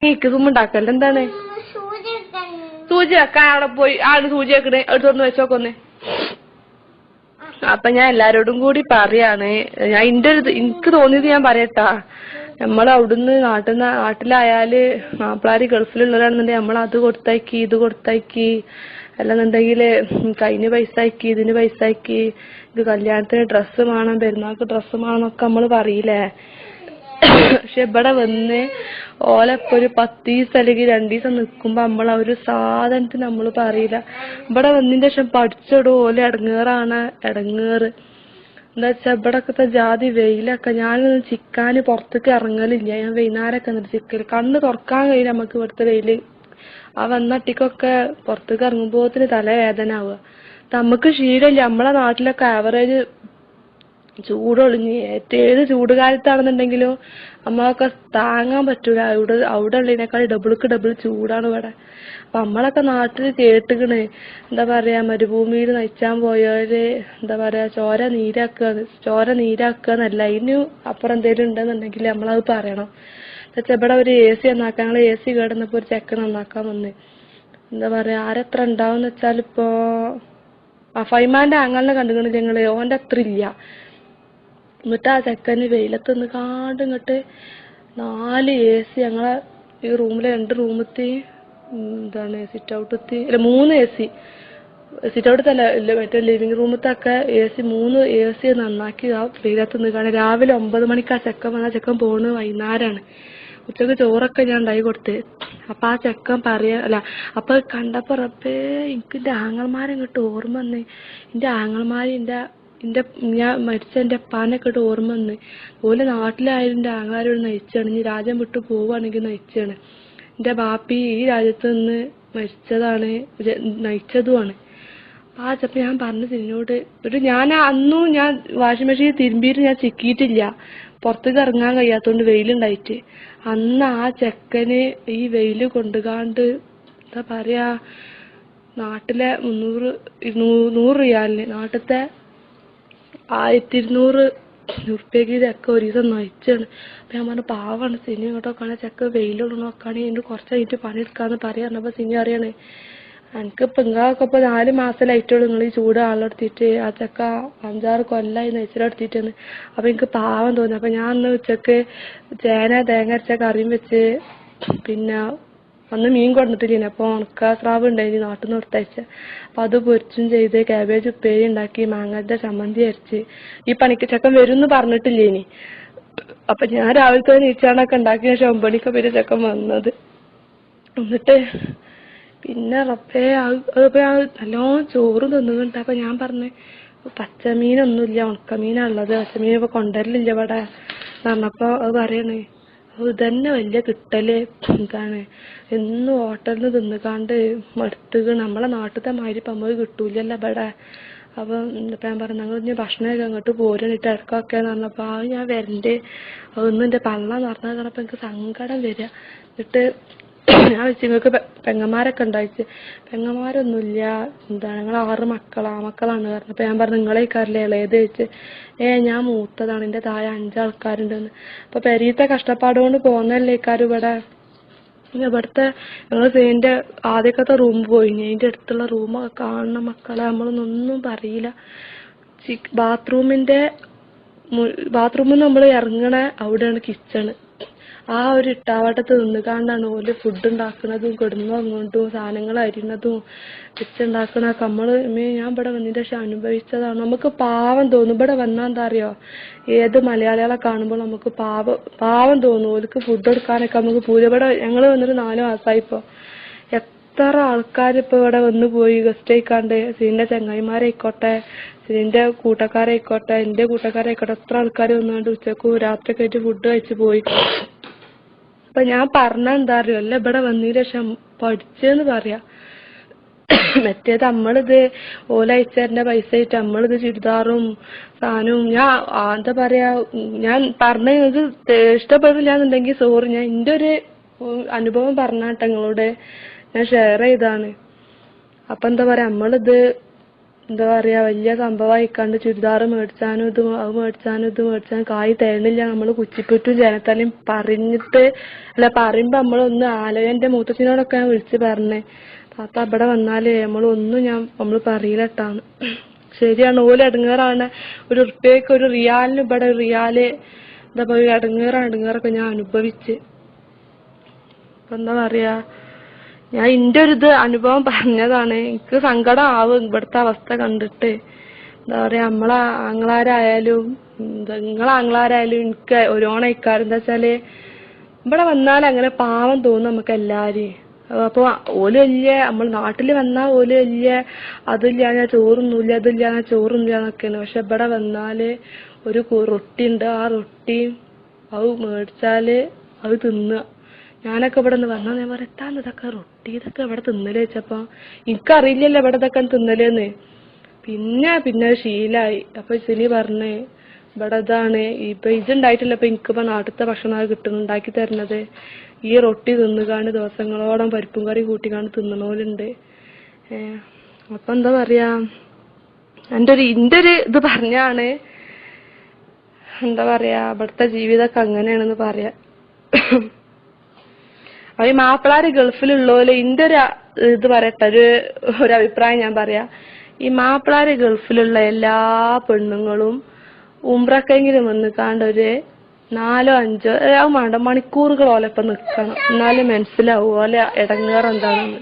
നീക്ക് സുമ്മുണ്ടാക്കല്ല എന്താണ് സൂചി വെക്കാൻ അവിടെ പോയി ആട് സൂചി വെക്കണേ എടുത്തോണ്ട് വെച്ചോക്കൊന്ന്. അപ്പൊ ഞാൻ എല്ലാരോടും കൂടി പറയാണ്, ഞാൻ എനിക്ക് തോന്നിയത് ഞാൻ പറയട്ടാ. നമ്മളവിടുന്ന് നാട്ടിലായാല് മാപ്പിളാര് ഗൾഫിലുള്ളവരാണെന്നുണ്ടെങ്കിൽ നമ്മളത് കൊടുത്തയക്കി ഇത് കൊടുത്തയക്കി അല്ലെന്നുണ്ടെങ്കില് കൈന് പൈസ ആക്കി ഇതിന് പൈസ ആക്കി ഇത് കല്യാണത്തിന് ഡ്രസ്സ് വേണം പെരുന്നാൾക്ക് ഡ്രസ്സ് വേണമെന്നൊക്കെ നമ്മള് പറയില്ലേ. പക്ഷെ ഇവിടെ വന്ന് ഓലപ്പൊ ഒരു 10 ദിവസം അല്ലെങ്കിൽ 2 ദിവസം നിക്കുമ്പോ നമ്മളാ ഒരു സാധനത്തിന് നമ്മള് പറയില്ല. ഇവിടെ വന്നതിന്റെ ശേഷം പഠിച്ചിടും ഓല് ഇടങ്ങേറാണ് ഇടങ്ങേറ്. എന്താ വെച്ചാ ഇവിടൊക്കത്തെ ജാതി വെയിലൊക്കെ ഞാനൊന്നും ചിക്കാന് പുറത്തേക്ക് ഇറങ്ങലില്ല. ഞാൻ വൈകുന്നേരമൊക്കെ എന്നിട്ട് ചിക്കല് കണ്ണ് തുറക്കാൻ കഴിയില്ല നമുക്ക് ഇവിടുത്തെ വെയില്. ആ വന്നട്ടിക്കൊക്കെ പുറത്തേക്ക് ഇറങ്ങുമ്പോത്തിന് തലവേദന ആവുക. നമുക്ക് ശീലമില്ല. നമ്മളെ നാട്ടിലൊക്കെ ആവറേജ് ചൂടൊളിഞ്ഞ് ഏത് ചൂട് കാലത്താണെന്നുണ്ടെങ്കിലും നമ്മളൊക്കെ താങ്ങാൻ പറ്റൂല. അവിടെ ഉള്ളതിനേക്കാൾ ഡബിൾ ചൂടാണ് ഇവിടെ. അപ്പൊ നമ്മളൊക്കെ നാട്ടിൽ കേട്ടുകണ് എന്താ പറയാ മരുഭൂമിയിൽ നയിച്ചാൻ പോയവര് എന്താ പറയാ ചോര നീരാക്കുകന്നല്ല. അതിന് അപ്പുറം എന്തെങ്കിലും ഉണ്ടെന്നുണ്ടെങ്കിൽ നമ്മളത് പറയണം. എന്നുവെച്ചാ ഇവിടെ ഒരു AC നന്നാക്കാൻ ഞങ്ങൾ AC കേടുന്നപ്പോ ഒരു ചെക്കൻ നന്നാക്കാൻ വന്ന് എന്താ പറയാ ആരെത്ര ഉണ്ടാവുന്ന വെച്ചാലിപ്പോ ഫൈമാന്റെ ആങ്ങളിനെ കണ്ടുകണില്ല ഞങ്ങള് ഓന്റെ അത്ര ഇല്ല. എന്നിട്ട് ആ ചെക്കന് വെയിലത്ത് നിന്ന് ഇങ്ങോട്ട് 4 AC ഞങ്ങളെ ഈ റൂമിലെ 2 റൂമത്തി എന്താണ് സിറ്റ് ഔട്ടത്തി അല്ല 3 AC സിറ്റ് ഔട്ടത്തല്ല മറ്റേ ലിവിംഗ് റൂമത്തൊക്കെ AC 3 AC നന്നാക്കി ആ വെയിലത്ത് നിൽക്കുകയാണ്. രാവിലെ 9 മണിക്ക് ആ ചെക്കൻ വന്ന ചെക്കൻ പോണ് വൈകുന്നേരമാണ്. ഉച്ചക്ക് ചോറൊക്കെ ഞാൻ ഉണ്ടായി കൊടുത്ത്. അപ്പൊ ആ ചെക്കൻ അപ്പൊ കണ്ടപ്പോ റബ്ബേ എനിക്ക് എന്റെ ആങ്ങളമാരെ ഇങ്ങോട്ട് ഓർമ്മ വന്ന്. എന്റെ ആങ്ങളമാര് ഞാൻ മരിച്ച എന്റെ അപ്പാനൊക്കെ ഇട്ട് ഓർമ്മ വന്ന്. ഓല് നാട്ടിലായാലും എന്റെ ആങ്ങളാരോട് നയിച്ചാണ്. ഇനി രാജ്യം വിട്ടു പോവുകയാണെങ്കിൽ നയിച്ചാണ്. എന്റെ ബാപ്പി ഈ രാജ്യത്ത് നിന്ന് മരിച്ചതാണ് നയിച്ചതുമാണ്. ആ ചെപ്പ ഞാൻ പറഞ്ഞു സിനിനോട് അന്നും ഞാൻ വാഷിംഗ് മെഷീൻ തിരുമ്പിയിട്ട് ഞാൻ ചിക്കിയിട്ടില്ല. പുറത്തേക്ക് ഇറങ്ങാൻ കഴിയാത്തോണ്ട് വെയിലുണ്ടായിട്ട്. അന്ന് ആ ചെക്കന് ഈ വെയില് കൊണ്ടുകാണ്ട് എന്താ പറയാ നാട്ടിലെ 100 റിയാലിന് നാട്ടിലത്തെ 1200 ഉറുപ്പ്യക്ക് ഇതൊക്കെ ഒരു ദിവസം നയിച്ചാണ്. അപ്പൊ ഞാൻ പറഞ്ഞു പാവാണ് സിനി ഇങ്ങോട്ടൊക്കെ ചെക്ക വെയിലുള്ളൊക്കെയാണ് ഇതിന് കുറച്ച് കഴിഞ്ഞിട്ട് പണിയെടുക്കാന്ന് പറയാറുണ്ടപ്പോ സിനി അറിയാണ് എനിക്കിപ്പോ ഇങ്ങളൊക്കെ ഇപ്പൊ 4 മാസമായിട്ടുള്ളൂ നിങ്ങൾ ഈ ചൂട് ആളെടുത്തിട്ട് ആ ചെക്ക 5-6 കൊല്ലായി നെയ്ച്ചലെടുത്തിട്ടെന്ന്. അപ്പൊ എനിക്ക് പാവം തോന്നി. അപ്പൊ ഞാൻ അന്ന് ഉച്ചക്ക് തേങ്ങ അരച്ച കറിയും വെച്ച് പിന്നെ അന്ന് മീൻ കൊടുത്തിട്ടില്ല. അപ്പൊ ഉണക്ക സ്രാവ് ഉണ്ടായി നാട്ടിൽ നിന്ന് കൊടുത്തയച്ച. അപ്പൊ അത് പൊരിച്ചും ചെയ്ത് കാബേജ് ഉപ്പേരി ഉണ്ടാക്കി മാങ്ങയുടെ ചമ്മന്തി അരച്ച്. ഈ പണിക്ക് ചെക്കൻ വരുമെന്ന് പറഞ്ഞിട്ടില്ലേനി. അപ്പൊ ഞാൻ രാവിലത്തെ നീച്ചാണൊക്കെ ഉണ്ടാക്കിയ ശേഷം 9 മണിക്ക് പേര് ചെക്കൻ വന്നത്. എന്നിട്ട് പിന്നെ റബ്ബേ നല്ലോണം ചോറ് തിന്നുന്നുണ്ട്. അപ്പൊ ഞാൻ പറഞ്ഞു പച്ചമീനൊന്നുമില്ല ഉണക്കമീനാണുള്ളത്. പച്ചമീൻ ഇപ്പൊ കൊണ്ടുവരലില്ല ഇവിടെ പറഞ്ഞപ്പോ അത് പറയണേ ഇതന്നെ വലിയ കിട്ടല് എന്താണ് എന്നും ഹോട്ടലിൽ നിന്ന് തിന്നുകാണ്ട് മടുത്തുക. നമ്മളെ നാട്ടിലത്തെ മാതിരി ഇപ്പൊ നമുക്ക് കിട്ടൂലല്ലോ ഇവിടെ. അപ്പൊ ഞാൻ പറഞ്ഞു ഞങ്ങൾ ഇനി ഭക്ഷണമൊക്കെ അങ്ങോട്ട് പോരാനിട്ട് ഇടക്കൊക്കെയെന്ന് പറഞ്ഞപ്പോ ഞാൻ വരണ്ടേ അതൊന്നും എന്റെ പള്ള നിറഞ്ഞത് പറഞ്ഞപ്പോ എനിക്ക് സങ്കടം വരിക. എന്നിട്ട് ഞാൻ വെച്ച് നിങ്ങൾക്ക് പെങ്ങന്മാരൊക്കെ ഉണ്ടായിച്ച്. പെങ്ങന്മാരൊന്നുമില്ല എന്താണ് ഞങ്ങൾ 6 മക്കളാണ് പറഞ്ഞപ്പോ ഞാൻ പറഞ്ഞു നിങ്ങളേക്കാരില്ലേ ഇളയത് ചോദിച്ച്. ഞാൻ മൂത്തതാണ് എന്റെ താഴെ 5 ആൾക്കാരുണ്ടെന്ന്. അപ്പൊ പെരീത്തെ കഷ്ടപ്പാടുകൊണ്ട് പോന്നല്ലേക്കാരും ഇവിടെ. ഇവിടുത്തെ ഞങ്ങൾ ഇതിന്റെ ആദ്യത്തെ റൂം പോയി. അതിന്റെ അടുത്തുള്ള റൂമൊക്കെ കാണുന്ന മക്കളെ നമ്മളൊന്നും പറയില്ല. ബാത്റൂമിൽ നമ്മൾ ഇറങ്ങണ അവിടെയാണ് കിച്ചണ്. ആ ഒരു ഇട്ടാവട്ടത്ത് നിന്നുകാണ്ടാണ് ഓല് ഫുഡ് ഉണ്ടാക്കുന്നതും കിടന്നുറങ്ങുന്നതും സാധനങ്ങൾ അരിയുന്നതും വെച്ചുണ്ടാക്കണൊക്കെ ഞാൻ ഇവിടെ വന്നതിന്റെ ശേഷം അനുഭവിച്ചതാണ്. നമുക്ക് പാവം തോന്നും. ഇവിടെ വന്നാൽ എന്താ അറിയോ ഏത് മലയാളികളെ കാണുമ്പോൾ നമുക്ക് പാവം തോന്നും. ഓർക്ക് ഫുഡ് കൊടുക്കാനൊക്കെ നമുക്ക് ഇവിടെ ഞങ്ങൾ വന്നിട്ട് 4 മാസമായിപ്പോ എത്ര ആൾക്കാർ ഇപ്പൊ ഇവിടെ വന്നു പോയി ഗസ്റ്റ് ആയിക്കാണ്ട്. സിനിന്റെ ചങ്ങായിമാരായിക്കോട്ടെ സിനിന്റെ കൂട്ടക്കാരായിക്കോട്ടെ എന്റെ കൂട്ടക്കാരായിക്കോട്ടെ എത്ര ആൾക്കാർ വന്നുകൊണ്ട് ഉച്ചക്കും രാത്രിയൊക്കെ ആയിട്ട് ഫുഡ് കഴിച്ചു പോയി. അപ്പൊ ഞാൻ പറഞ്ഞ എന്താ അറിയോ അല്ല ഇവിടെ വന്നതിന് ശേഷം പഠിച്ചെന്ന് പറയാ. മറ്റേത് നമ്മളിത് ഓലയച്ചേരന്റെ പൈസ ആയിട്ട് നമ്മളിത് ചുരിദാറും സാധനവും ഞാൻ എന്താ പറയാ ഞാൻ പറഞ്ഞ നിങ്ങൾക്ക് ഇഷ്ടപ്പെടില്ല എന്നുണ്ടെങ്കിൽ സോറി. ഞാൻ എന്റെ ഒരു അനുഭവം പറഞ്ഞാട്ടെ നിങ്ങളോട് ഞാൻ ഷെയർ ചെയ്താണ്. അപ്പൊ എന്താ പറയാ നമ്മളിത് എന്താ പറയാ വലിയ സംഭവമായിക്കാണ്ട് ചുരിദാർ മേടിച്ചാനും ഇത് മേടിച്ചാനും കായ് തേണില്ല. നമ്മള് കുച്ചിപ്പുറ്റും ജനത്തലയും പറയുമ്പോ നമ്മളൊന്ന് എന്റെ മൂത്തച്ഛനോടൊക്കെ ഞാൻ വിളിച്ച് പറഞ്ഞേ, താത്ത ഇവിടെ വന്നാലേ നമ്മള് പറയില്ലട്ടാന്ന്. ശരിയാണ്, ഓല് ഇടങ്ങേറാണ്. ഒരു ഉറുപ്പ്യക്ക് ഒരു റിയാലിന് ഇവിടെ റിയാല് എന്താ പറയാ ഇടങ്ങേറൊക്കെ ഞാൻ അനുഭവിച്ച്. അപ്പൊ എന്താ പറയാ, ഞാൻ ഇന്റെ ഒരു അനുഭവം പറഞ്ഞതാണ്. എനിക്ക് സങ്കടം ആവും ഇവിടുത്തെ അവസ്ഥ കണ്ടിട്ട്. എന്താ പറയാ, ആങ്ങളാരായാലും നിങ്ങളെ ആങ്ങളാരായാലും എനിക്ക് ഓരോണയിക്കാർ. എന്താ വെച്ചാല് ഇവിടെ വന്നാൽ അങ്ങനെ പാവം തോന്നും നമുക്ക് എല്ലാരും. അപ്പൊ ഓല് വലിയ നമ്മൾ നാട്ടില് വന്നാ ഓല് വലിയ അതില്ല ഞാൻ ചോറൊന്നുമില്ല, അതില്ല ഞാൻ ചോറൊന്നുമില്ല എന്നൊക്കെയാണ്. പക്ഷെ ഇവിടെ വന്നാല് ഒരു റൊട്ടി ഉണ്ട്, ആ റൊട്ടി അത് മേടിച്ചാല് അത് തിന്നുക. ഞാനൊക്കെ ഇവിടെ നിന്ന് വന്നാ ഞാൻ പറയാം, എത്താന്ന് ഇതൊക്കെ റൊട്ടി ഇതൊക്കെ ഇവിടെ തിന്നല് വെച്ചപ്പോ എനിക്കറിയില്ലല്ലോ ഇവിടെ ഇതൊക്കെ തിന്നലേന്ന്. പിന്നെ ശീലായി. അപ്പൊ സിനി പറഞ്ഞേ, ഇവിടെ ഇതാണ് ഇപ്പൊ ഇതുണ്ടായിട്ടില്ല, ഇപ്പൊ എനിക്കിപ്പോ നാട്ടിലത്തെ ഭക്ഷണം ഉണ്ടാക്കി തരുന്നത്. ഈ റൊട്ടി തിന്നുകാണ്ട് ദിവസങ്ങളോളം പരിപ്പും കറി കൂട്ടിക്കാണ്ട് തിന്നണോലുണ്ട്. അപ്പൊ എന്താ പറയാ, ഇന്റെ ഒരു ഇത് പറഞ്ഞാണ്. എന്താ പറയാ, ഇവിടുത്തെ ജീവിതമൊക്കെ അങ്ങനെയാണെന്ന് പറയാ. അപ്പൊ ഈ മാപ്പിളാര് ഗൾഫിലുള്ളോല് ഇന്റെ ഒരു ഇത് പറയട്ടെ, ഒരു അഭിപ്രായം ഞാൻ പറയാ. ഈ മാപ്പിളാര് ഗൾഫിലുള്ള എല്ലാ പെണ്ണുങ്ങളും ഉംറക്കെങ്കിലും വന്നിക്കാണ്ട് ഒരു 4-5 വേണ്ട മണിക്കൂറുകൾ ഓലപ്പം നിക്കണം, എന്നാലും മനസ്സിലാവും ഓലെ ഇടങ്ങേറ് എന്താണെന്ന്.